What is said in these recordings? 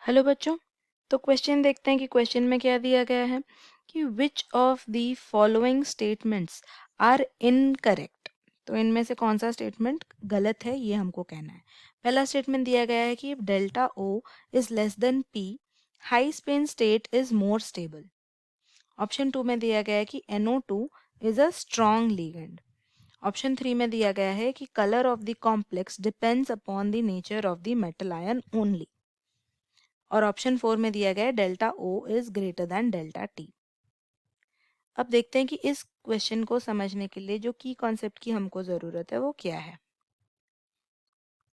Hello बच्चों। तो question देखते हैं कि क्वेश्चन में क्या दिया गया है कि which of the following statements are incorrect. तो इनमें से कौन सा स्टेटमेंट गलत है ये हमको कहना है। पहला स्टेटमेंट दिया गया है कि delta O is less than P, high spin state is more stable. Option 2 में दिया गया है कि NO2 is a strong ligand. Option 3 में दिया गया है कि colour of the complex depends upon the nature of the metal ion only. और ऑप्शन 4 में दिया गया है delta O is greater than delta t. अब देखते हैं कि इस क्वेश्चन को समझने के लिए जो की कॉन्सेप्ट की हमको ज़रूरत है वो क्या है।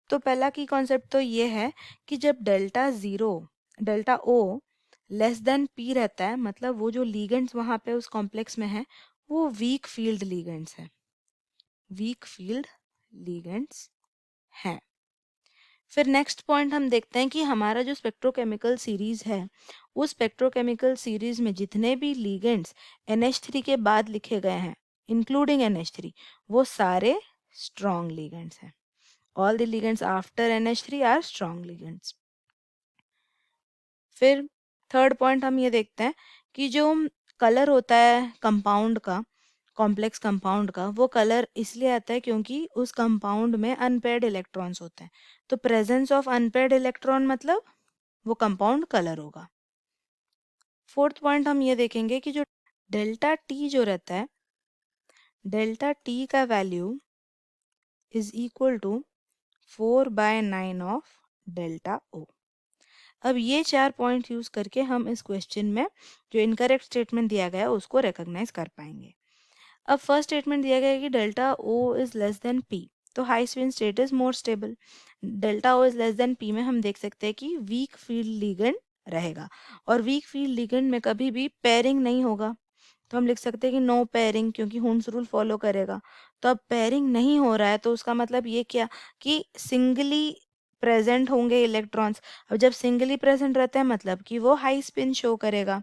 तो पहला की कॉन्सेप्ट तो ये है कि जब डेल्टा ओ लेस देन पी रहता है, मतलब वो जो लीगेंड्स वहाँ पे उस कॉम्प्लेक्स में है वो वीक फील्ड लीगेंड्स है, वीक फील्ड लीगेंड्स हैं। फिर नेक्स्ट पॉइंट हम देखते हैं कि हमारा जो स्पेक्ट्रोकेमिकल सीरीज है, उस स्पेक्ट्रोकेमिकल सीरीज में जितने भी लीगेंड्स NH3 के बाद लिखे गए हैं इंक्लूडिंग NH3, वो सारे स्ट्रॉन्ग लीगेंड्स हैं। All the ligands after NH3 are strong ligands. फिर थर्ड पॉइंट हम ये देखते हैं कि जो कलर होता है कंपाउंड का, कॉम्प्लेक्स कंपाउंड का, वो कलर इसलिए आता है क्योंकि उस कंपाउंड में अनपेयर्ड इलेक्ट्रॉन्स होते हैं। तो प्रेजेंस ऑफ अनपेयर्ड इलेक्ट्रॉन मतलब वो कंपाउंड कलर होगा। फोर्थ पॉइंट हम ये देखेंगे कि जो डेल्टा टी जो रहता है, डेल्टा टी का value is equal to 4/9 of delta O. अब ये चार पॉइंट यूज करके हम इस क्वेश्चन में जो इनकरेक्ट स्टेटमेंट दिया गया है उसको रिकॉग्नाइज कर पाएंगे। अब फर्स्ट स्टेटमेंट दिया गया है कि delta O is less than P, तो high spin state is more stable. Delta O is less than P में हम देख सकते हैं कि वीक फील्ड लिगेंड रहेगा, और वीक फील्ड लिगेंड में कभी भी पेयरिंग नहीं होगा। तो हम लिख सकते हैं कि नो पेयरिंग, क्योंकि हुंस रूल फॉलो करेगा। तो अब पेयरिंग नहीं हो रहा है तो उसका मतलब ये क्या कि सिंगली प्रेजेंट होंगे इलेक्ट्रॉन्स। अब जब सिंगली प्रेजेंट रहते हैं मतलब कि वो हाई स्पिन शो करेगा,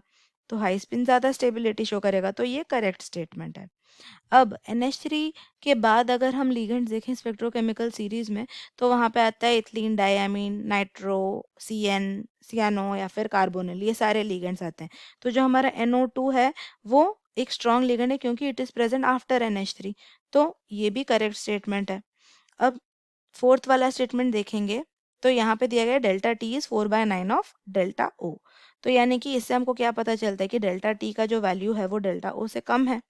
तो हाई स्पिन ज़्यादा स्टेबिलिटी शो करेगा, तो ये करेक्ट स्टेटमेंट है। अब NH3 के बाद अगर हम लिगेंड्स देखें स्पेक्ट्रोकेमिकल सीरीज में, तो वहाँ पे आता है इथिलीन, डायमीन, नाइट्रो, सियानो या फिर कार्बोनिल, ये सारे लिगेंड्स आते हैं। तो जो हमारा NO2 है वो एक स्ट्रॉन्ग लिगेंड है क्योंकि it is present after NH3, तो ये भी करेक्ट स्टेटमेंट है। अब फोर्थ वाला स्टेटमेंट देखेंगे तो यहाँ पे दिया गया delta T is 4/9 of delta O. तो यानी कि इससे हमको क्या पता चलता है कि डेल्टा टी का जो वैल्यू है वो डेल्टा ओ से कम है,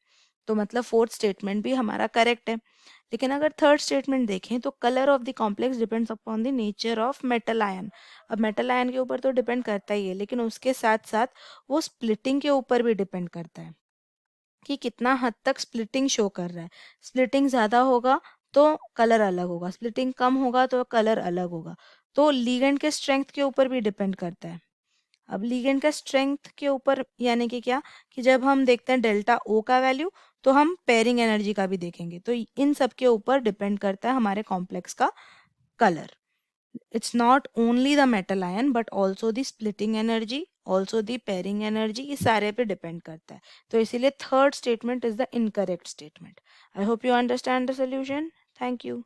तो मतलब फोर्थ स्टेटमेंट भी हमारा करेक्ट है। लेकिन अगर थर्ड स्टेटमेंट देखें तो colour of the complex depends upon the nature of metal ion. अब मेटल आयन के ऊपर तो डिपेंड करता ही है, लेकिन उसके साथ साथ वो स्प्लिटिंग के ऊपर भी डिपेंड करता है कि कितना हद तक स्प्लिटिंग शो कर रहा है। स्प्लिटिंग ज़्यादा होगा तो कलर अलग होगा, स्प्लिटिंग कम होगा तो कलर अलग होगा। तो लीगेंड के स्ट्रेंथ के ऊपर भी डिपेंड करता है। अब लिगेंड का स्ट्रेंथ के ऊपर यानी कि क्या कि जब हम देखते हैं डेल्टा ओ का वैल्यू, तो हम पेयरिंग एनर्जी का भी देखेंगे, तो इन सब के ऊपर डिपेंड करता है हमारे कॉम्प्लेक्स का colour. It's not only the metal ion but also the splitting energy, also the pairing energy, इस सारे पे डिपेंड करता है। तो इसीलिए third statement is the incorrect statement. I hope you understand the solution. Thank you.